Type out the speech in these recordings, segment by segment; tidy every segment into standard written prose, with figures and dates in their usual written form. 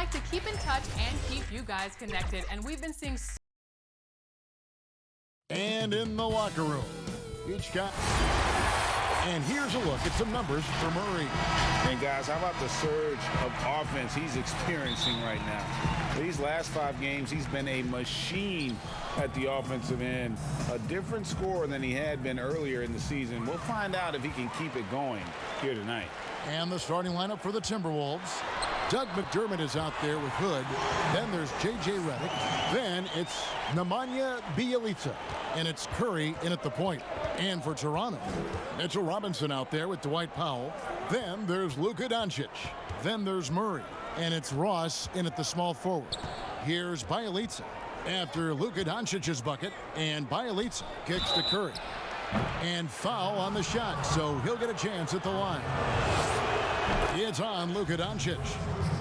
like to keep in touch and keep you guys connected, and we've been seeing. And in the locker room, each guy. And here's a look at some numbers for Murray. And guys, how about the surge of offense he's experiencing right now? These last 5 games, he's been a machine at the offensive end. A different scorer than he had been earlier in the season. We'll find out if he can keep it going here tonight. And the starting lineup for the Timberwolves. Doug McDermott is out there with Hood. Then there's J.J. Redick. Then it's Nemanja Bjelica. And it's Curry in at the point. And for Toronto, Mitchell Robinson out there with Dwight Powell. Then there's Luka Doncic. Then there's Murray. And it's Ross in at the small forward. Here's Bjelica after Luka Doncic's bucket. And Bjelica kicks to Curry. And foul on the shot, so he'll get a chance at the line. It's on Luka Doncic.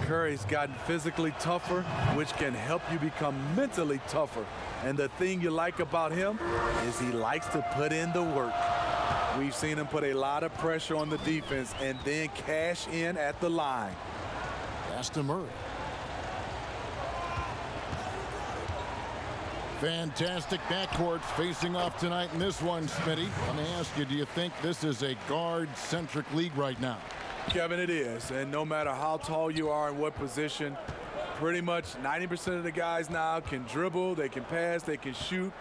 Curry's gotten physically tougher, which can help you become mentally tougher. And the thing you like about him is he likes to put in the work. We've seen him put a lot of pressure on the defense and then cash in at the line. Pass to Murray. Fantastic backcourt facing off tonight in this one, Smitty. Let me ask you, do you think this is a guard-centric league right now? Kevin, it is. And no matter how tall you are and what position, pretty much 90% of the guys now can dribble, they can pass, they can shoot.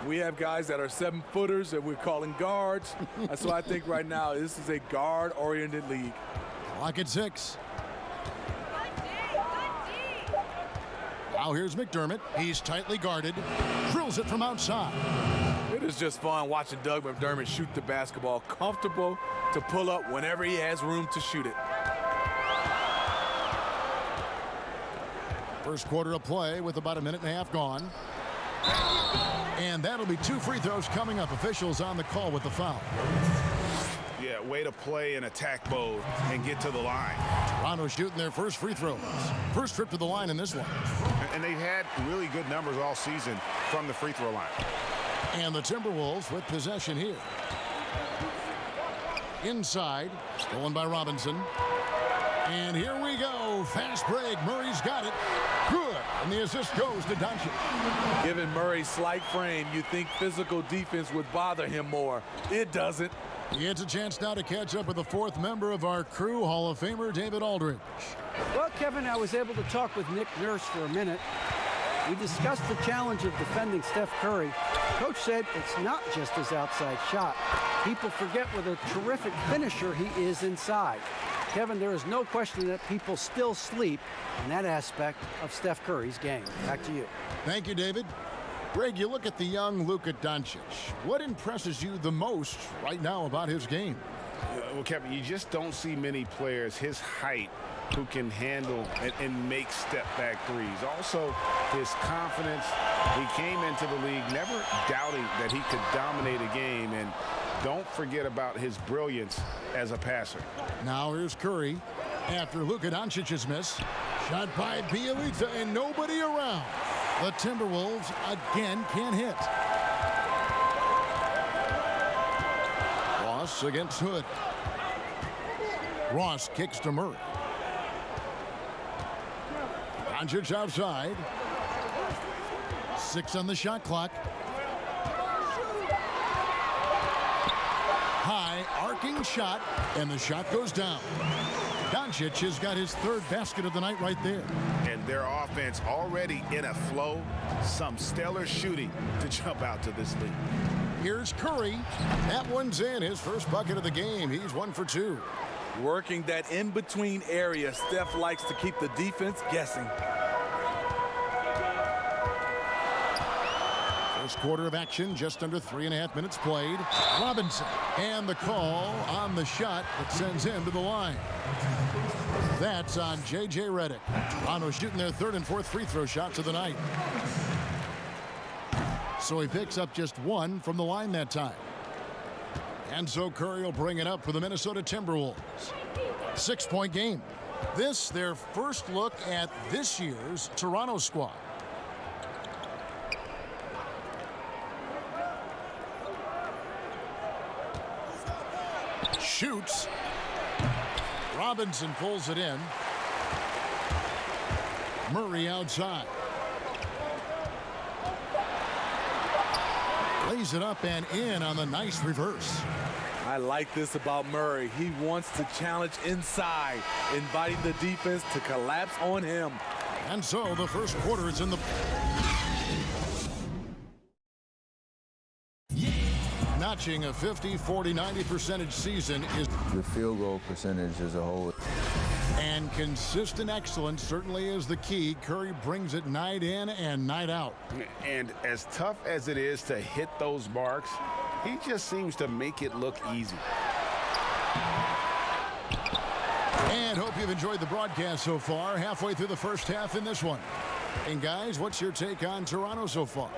We have guys that are 7-footers that we're calling guards. So I think right now this is a guard-oriented league. Clock at 6. Now here's McDermott. He's tightly guarded. Drills it from outside. It is just fun watching Doug McDermott shoot the basketball. Comfortable to pull up whenever he has room to shoot it. First quarter of play with about a minute and a half gone. And that'll be 2 free throws coming up. Officials on the call with the foul. Yeah, way to play in attack mode and get to the line. Toronto shooting their first free throws. First trip to the line in this one. And they've had really good numbers all season from the free throw line. And the Timberwolves with possession here. Inside, stolen by Robinson. And here we go. Fast break. Murray's got it. Good. And the assist goes to Doncic. Given Murray's slight frame, you think physical defense would bother him more. It doesn't. He gets a chance now to catch up with the 4th member of our crew, Hall of Famer David Aldridge. Well, Kevin, I was able to talk with Nick Nurse for a minute. We discussed the challenge of defending Steph Curry. Coach said it's not just his outside shot. People forget what a terrific finisher he is inside. Kevin, there is no question that people still sleep on that aspect of Steph Curry's game. Back to you. Thank you, David. Greg, you look at the young Luka Doncic. What impresses you the most right now about his game? Well, Kevin, you just don't see many players his height who can handle and make step-back threes. Also, his confidence. He came into the league never doubting that he could dominate a game. And don't forget about his brilliance as a passer. Now here's Curry after Luka Doncic's miss. Shot by Bjelica and nobody around. The Timberwolves again can't hit. Ross against Hood. Ross kicks to Murray. Doncic outside. 6 on the shot clock. High arcing shot, and the shot goes down. Doncic has got his 3rd basket of the night right there. And their offense already in a flow. Some stellar shooting to jump out to this lead. Here's Curry. That one's in. His first bucket of the game. He's 1 for 2. Working that in-between area, Steph likes to keep the defense guessing. First quarter of action, just under 3.5 minutes played. Robinson, and the call on the shot that sends him to the line. That's on J.J. Redick. Toronto shooting their 3rd and 4th free throw shots of the night. So he picks up just 1 from the line that time. And so Curry will bring it up for the Minnesota Timberwolves. 6-point game. This, their first look at this year's Toronto squad. Shoots. Robinson pulls it in. Murray outside. Lays it up and in on the nice reverse. I like this about Murray. He wants to challenge inside, inviting the defense to collapse on him. And so the first quarter is in the... Notching a 50, 40, 90% season is... The field goal percentage as a whole. And consistent excellence certainly is the key. Curry brings it night in and night out. And as tough as it is to hit those marks, he just seems to make it look easy. And hope you've enjoyed the broadcast so far. Halfway through the first half in this one. And guys, what's your take on Toronto so far?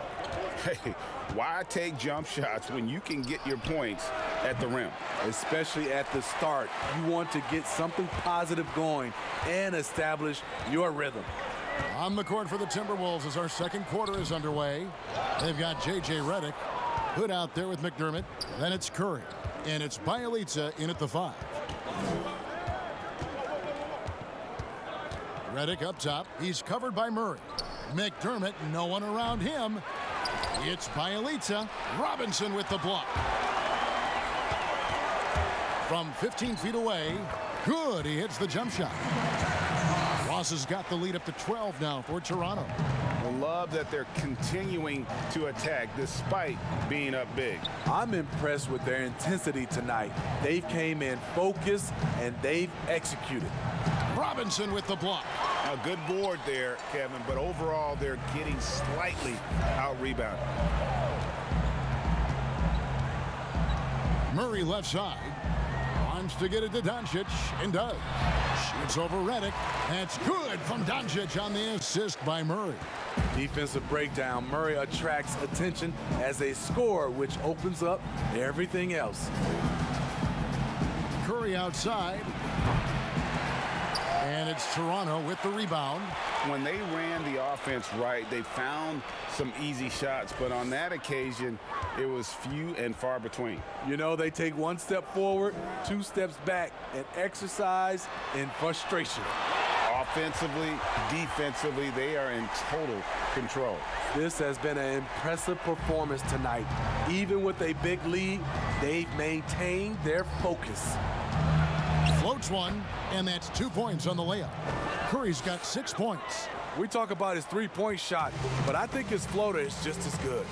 Hey, why take jump shots when you can get your points at the rim? Especially at the start. You want to get something positive going and establish your rhythm. On the court for the Timberwolves as our second quarter is underway. They've got J.J. Redick. Hood out there with McDermott. Then it's Curry. And it's Bjelica in at the 5. Redick up top. He's covered by Murray. McDermott, no one around him. It's Bjelica. Robinson with the block. From 15 feet away. Good. He hits the jump shot. Ross has got the lead up to 12 now for Toronto. I love that they're continuing to attack despite being up big. I'm impressed with their intensity tonight. They came in focused and they've executed. Robinson with the block. A good board there, Kevin, but overall they're getting slightly out-rebounded. Murray left side. Wants to get it to Doncic and does. Shoots over Redick. That's good from Doncic on the assist by Murray. Defensive breakdown. Murray attracts attention as a scorer, which opens up everything else. Curry outside. And it's Toronto with the rebound. When they ran the offense right, they found some easy shots, but on that occasion, it was few and far between. You know, they take one step forward, 2 steps back, and exercise in frustration. Offensively, defensively, they are in total control. This has been an impressive performance tonight. Even with a big lead, they've maintained their focus. Floats one, and that's 2 points on the layup. Curry's got 6 points. We talk about his three-point shot, but I think his floater is just as good.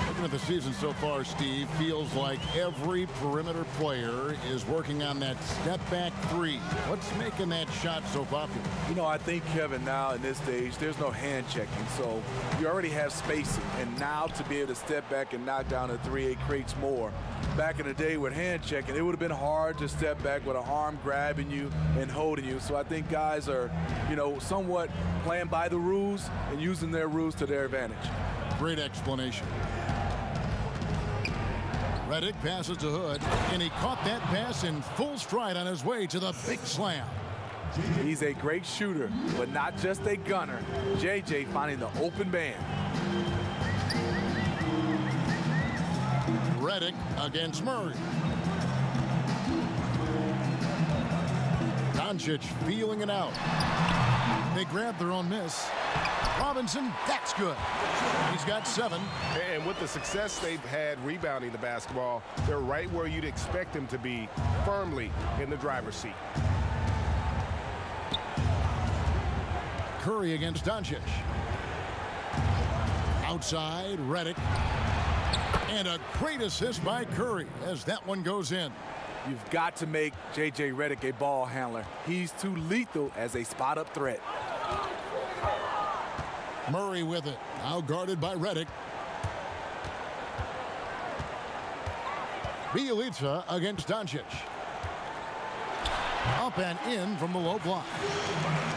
Looking at the season so far, Steve, feels like every perimeter player is working on that step-back three. What's making that shot so popular? You know, I think, Kevin, now in this stage, there's no hand checking, so you already have spacing, and now to be able to step back and knock down a three, it creates more. Back in the day with hand checking, it would have been hard to step back with an arm grabbing you and holding you. So I think guys are, you know, somewhat playing by the rules and using their rules to their advantage. Great explanation. Redick passes to Hood, and he caught that pass in full stride on his way to the big slam. He's a great shooter, but not just a gunner. JJ finding the open man. Redick against Murray. Doncic feeling it out. They grab their own miss. Robinson, that's good. He's got 7. And with the success they've had rebounding the basketball, they're right where you'd expect them to be, firmly in the driver's seat. Curry against Doncic. Outside, Redick. And a great assist by Curry as that one goes in. You've got to make J.J. Redick a ball handler. He's too lethal as a spot-up threat. Murray with it. Now guarded by Redick. Bjelica against Doncic. Up and in from the low block.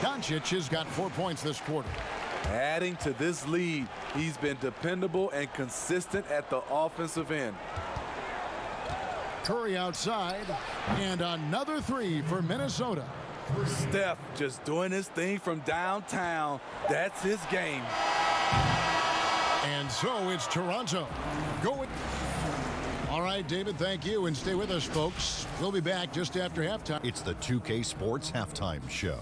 Doncic has got 4 points this quarter. Adding to this lead, he's been dependable and consistent at the offensive end. Curry outside, and another 3 for Minnesota. Steph just doing his thing from downtown. That's his game. And so it's Toronto. Going. All right, David, thank you, and stay with us, folks. We'll be back just after halftime. It's the 2K Sports Halftime Show.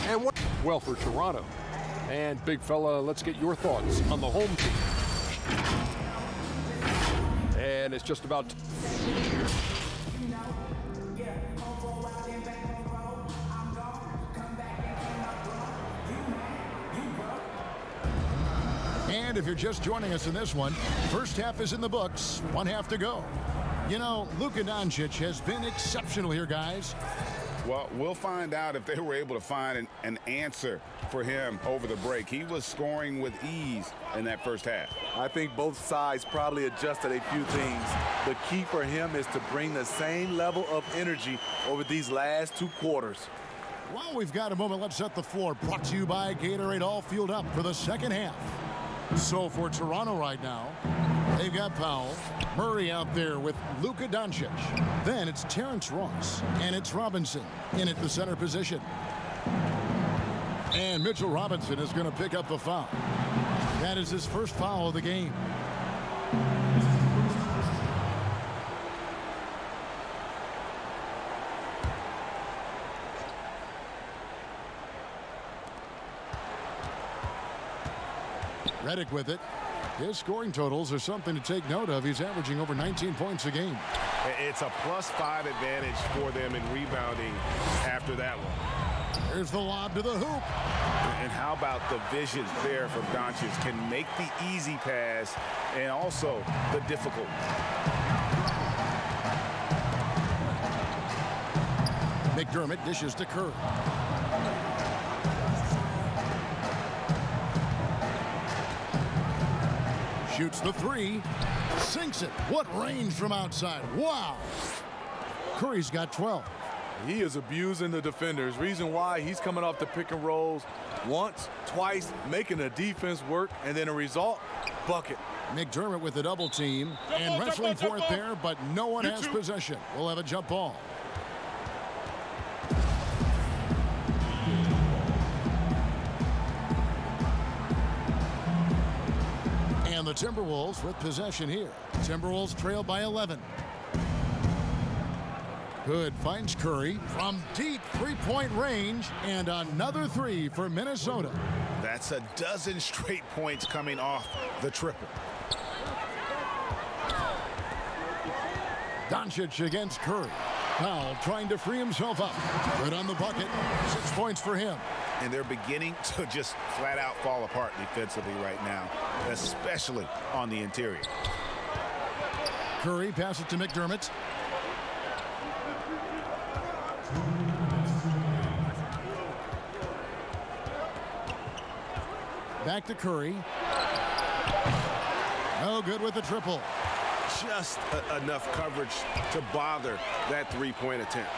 And well for Toronto. And big fella, let's get your thoughts on the home team. And it's just about And if you're just joining us in this one, first half is in the books, one half to go. You know, Luka Doncic has been exceptional here, guys. Well, we'll find out if they were able to find an answer for him over the break. He was scoring with ease in that first half. I think both sides probably adjusted a few things. The key for him is to bring the same level of energy over these last 2 quarters. While we've got a moment, let's set the floor. Brought to you by Gatorade, all fueled up for the second half. So for Toronto right now, they've got Powell, Murray out there with Luka Doncic. Then it's Terrence Ross, and it's Robinson in at the center position. And Mitchell Robinson is going to pick up the foul. That is his first foul of the game. Redick with it. His scoring totals are something to take note of. He's averaging over 19 points a game. It's a +5 advantage for them in rebounding after that one. Here's the lob to the hoop. And how about the vision there from Doncic? Can make the easy pass and also the difficult. McDermott dishes to Curry. Shoots the 3, sinks it. What range from outside. Wow. Curry's got 12. He is abusing the defenders. Reason why, he's coming off the pick and rolls once, twice, making the defense work, and then a result, bucket. McDermott with the double team and wrestling for it there, but no one has possession. We'll have a jump ball. And the Timberwolves with possession here. Timberwolves trail by 11. Hood finds Curry from deep three-point range, and another 3 for Minnesota. That's a dozen straight points coming off the triple. Doncic against Curry. Powell trying to free himself up. Good on the bucket. 6 points for him. And they're beginning to just flat out fall apart defensively right now, especially on the interior. Curry passes to McDermott. Back to Curry. No good with the triple. Just enough coverage to bother that three-point attempt.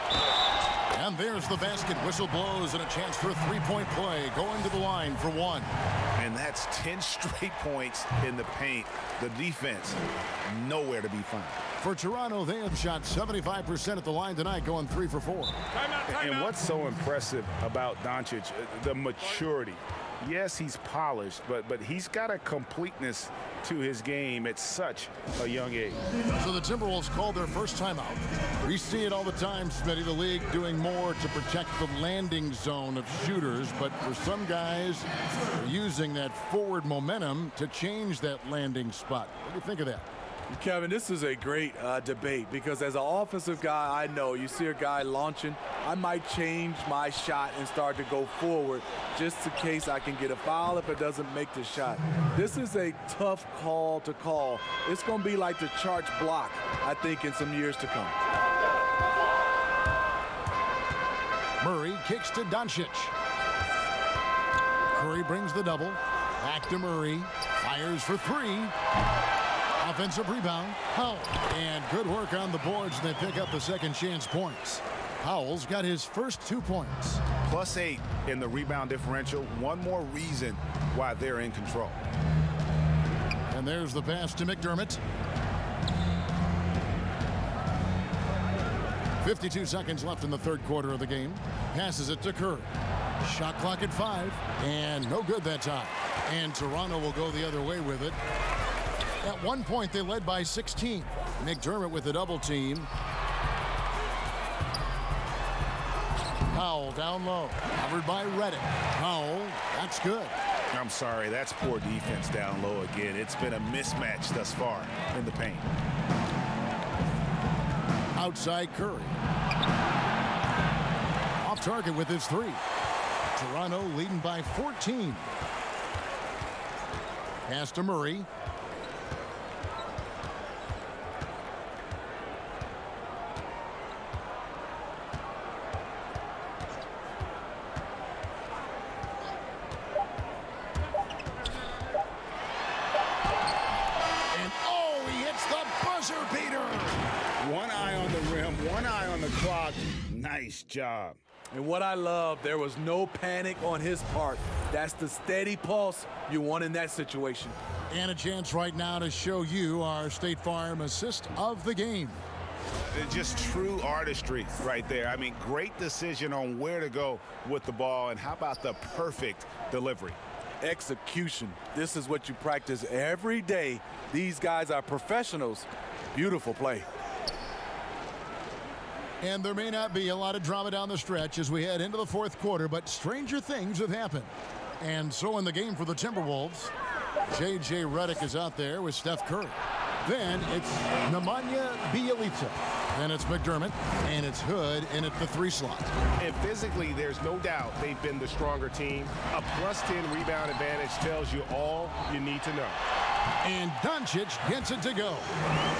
And there's the basket. Whistle blows and a chance for a three-point play. Going to the line for 1. And that's 10 straight points in the paint. The defense, nowhere to be found. For Toronto, they have shot 75% at the line tonight, going 3 for 4. And what's so impressive about Doncic, the maturity. Yes, he's polished, but he's got a completeness to his game at such a young age. So the Timberwolves called their first timeout. We see it all the time, Smitty, the league doing more to protect the landing zone of shooters, but for some guys, they're using that forward momentum to change that landing spot. What do you think of that? Kevin, this is a great debate because as an offensive guy, I know you see a guy launching, I might change my shot and start to go forward just in case I can get a foul if it doesn't make the shot. This is a tough call to call. It's going to be like the charge block, I think, in some years to come. Murray kicks to Doncic. Curry brings the double. Back to Murray. Fires for 3. Offensive rebound. Powell. And good work on the boards, and they pick up the second chance points. Powell's got his first 2 points. +8 in the rebound differential. One more reason why they're in control. And there's the pass to McDermott. 52 seconds left in the third quarter of the game. Passes it to Curry. Shot clock at 5. And no good that time. And Toronto will go the other way with it. At one point, they led by 16. McDermott with the double team. Powell down low. Covered by Reddick. Powell, that's good. I'm sorry, that's poor defense down low again. It's been a mismatch thus far in the paint. Outside Curry. Off target with his three. Toronto leading by 14. Pass to Murray. And oh, he hits the buzzer beater. One eye on the rim, one eye on the clock. Nice job. And what I love, there was no panic on his part. That's the steady pulse you want in that situation. And a chance right now to show you our State Farm assist of the game. Just true artistry right there. I mean, great decision on where to go with the ball, and how about the perfect delivery? Execution. This is what you practice every day. These guys are professionals. Beautiful play. And there may not be a lot of drama down the stretch as we head into the fourth quarter, but stranger things have happened. And so in the game for the Timberwolves, J.J. Redick is out there with Steph Curry. Then it's Nemanja Bjelica. Then it's McDermott, and it's Hood in at the 3 slot. And physically, there's no doubt they've been the stronger team. A +10 rebound advantage tells you all you need to know. And Doncic gets it to go.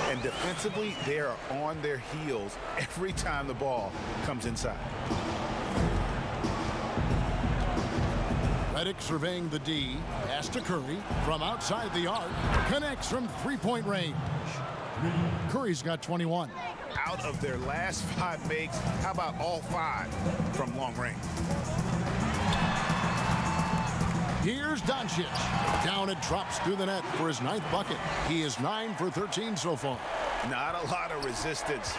And defensively, they are on their heels every time the ball comes inside. Redick surveying the D. Pass to Curry from outside the arc. Connects from 3-point range. Curry's got 21. Out of their last 5 makes, how about all 5 from long range? Here's Doncic. Down it drops through the net for his 9th bucket. He is 9 for 13 so far. Not a lot of resistance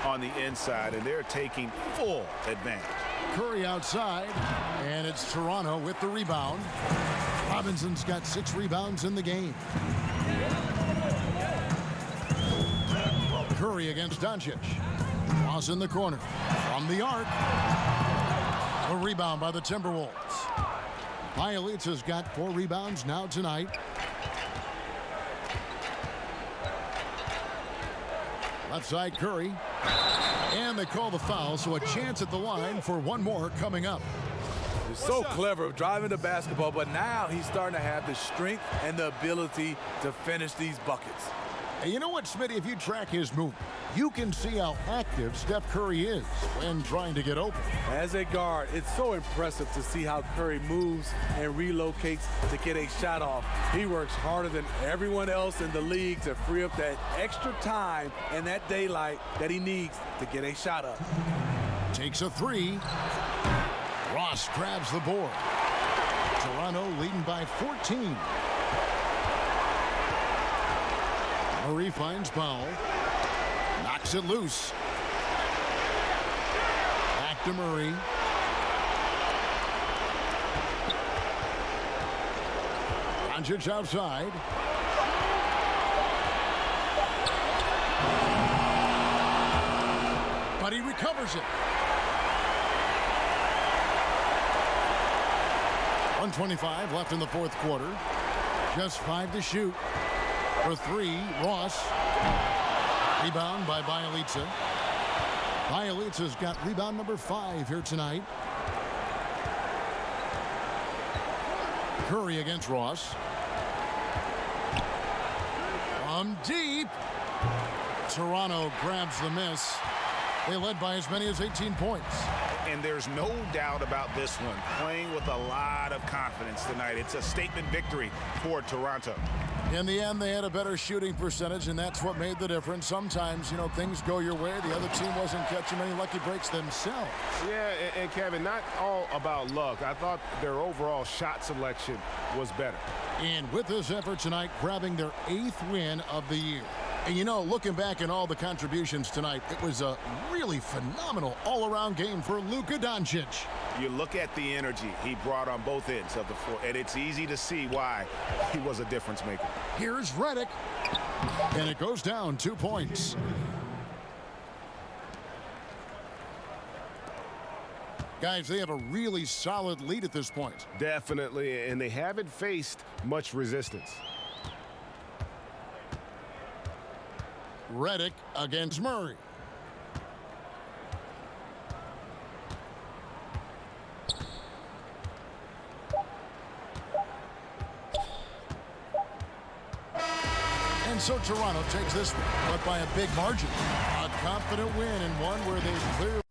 on the inside, and they're taking full advantage. Curry outside, and it's Toronto with the rebound. Robinson's got 6 rebounds in the game. Curry against Doncic. Cross in the corner. From the arc. A rebound by the Timberwolves. Bjelica's got 4 rebounds now tonight. Left side Curry. And they call the foul, so a chance at the line for one more coming up. He's so clever driving the basketball, but now he's starting to have the strength and the ability to finish these buckets. And you know what, Smitty? If you track his movement, you can see how active Steph Curry is when trying to get open. As a guard, it's so impressive to see how Curry moves and relocates to get a shot off. He works harder than everyone else in the league to free up that extra time and that daylight that he needs to get a shot up. Takes a 3. Ross grabs the board. Toronto leading by 14. Murray finds Powell. Knocks it loose. Back to Murray. Doncic outside. But he recovers it. 1:25 left in the fourth quarter. Just 5 to shoot. For 3, Ross. Rebound by Bjelica. Bjelica's got rebound number 5 here tonight. Curry against Ross. From deep. Toronto grabs the miss. They led by as many as 18 points. And there's no doubt about this one. Playing with a lot of confidence tonight. It's a statement victory for Toronto. In the end, they had a better shooting percentage, and that's what made the difference. Sometimes, you know, things go your way. The other team wasn't catching many lucky breaks themselves. Yeah, and Kevin, not all about luck. I thought their overall shot selection was better. And with this effort tonight, grabbing their 8th win of the year. And, you know, looking back at all the contributions tonight, it was a really phenomenal all-around game for Luka Doncic. You look at the energy he brought on both ends of the floor, and it's easy to see why he was a difference maker. Here's Redick. And it goes down 2 points. Guys, they have a really solid lead at this point. Definitely, and they haven't faced much resistance. Redick against Murray. And so Toronto takes this one, but by a big margin. A confident win and one where they clearly